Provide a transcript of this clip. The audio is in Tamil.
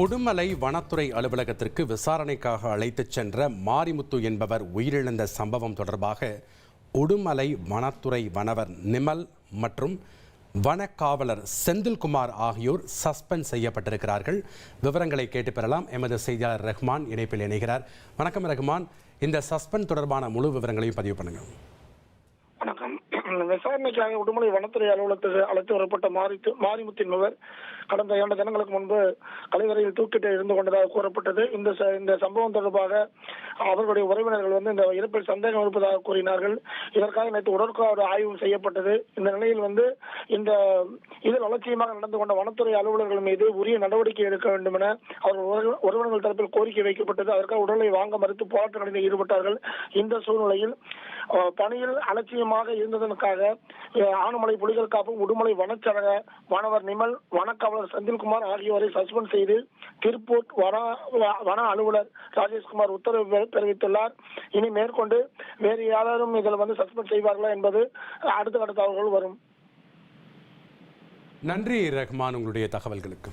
உடுமலை வனத்துறை அலுவலகத்திற்கு விசாரணைக்காக அழைத்துச் சென்ற மாரிமுத்து என்பவர் உயிரிழந்த சம்பவம் தொடர்பாக உடுமலை வனத்துறை வனவர் நிமல் மற்றும் வனக்காவலர் செந்தில்குமார் ஆகியோர் சஸ்பெண்ட் செய்யப்பட்டிருக்கிறார்கள். விவரங்களை கேட்டு பெறலாம். எமது செய்தியாளர் ரஹ்மான் இணைப்பில் இணைகிறார். வணக்கம் ரஹ்மான், இந்த சஸ்பெண்ட் தொடர்பான முழு விவரங்களையும் பதிவு பண்ணுங்கள். வணக்கம். விசாரணைக்காக உடுமலை வனத்துறை அலுவலகத்துக்கு அழைத்து வரப்பட்ட மாரிமுத்து என்பவர் கடந்த 2 தினங்களுக்கு முன்பு கலைவரையில் தூக்கிட்டு இருந்து கொண்டதாக கூறப்பட்டது. இந்த சம்பவம் தொடர்பாக அவர்களுடைய உறவினர்கள் இந்த இறப்பில் சந்தேகம் இருப்பதாக கூறினார்கள். இதற்காக நேற்று உடற்காடு ஆய்வு செய்யப்பட்டது. இந்த நிலையில் இதில் அலட்சியமாக நடந்து கொண்ட வனத்துறை அலுவலர்கள் மீது உரிய நடவடிக்கை எடுக்க வேண்டும் என அவர்கள் உறவினர்கள் தரப்பில் கோரிக்கை வைக்கப்பட்டது. அதற்காக உடலை வாங்க மறுத்து போராட்டங்களில் ஈடுபட்டார்கள். இந்த சூழ்நிலையில் பணியில் அலட்சியமாக இருந்ததற்காக ஆனமலை புலிகள் காப்பும் உடுமலை வனச்சரக வனவர் நிமல் வனக்காவலர் செந்தில்குமார் ஆகியோரை சஸ்பெண்ட் செய்து திருப்பூர் வன அலுவலர் ராஜேஷ்குமார் உத்தரவு தெரிவித்துள்ளார். இனி மேற்கொண்டு வேறு யாரும் இதில் சஸ்பெண்ட் செய்வார்களா என்பது அடுத்த கட்ட தகவல்கள் வரும். நன்றி ரஹ்மான், உங்களுடைய தகவல்களுக்கு.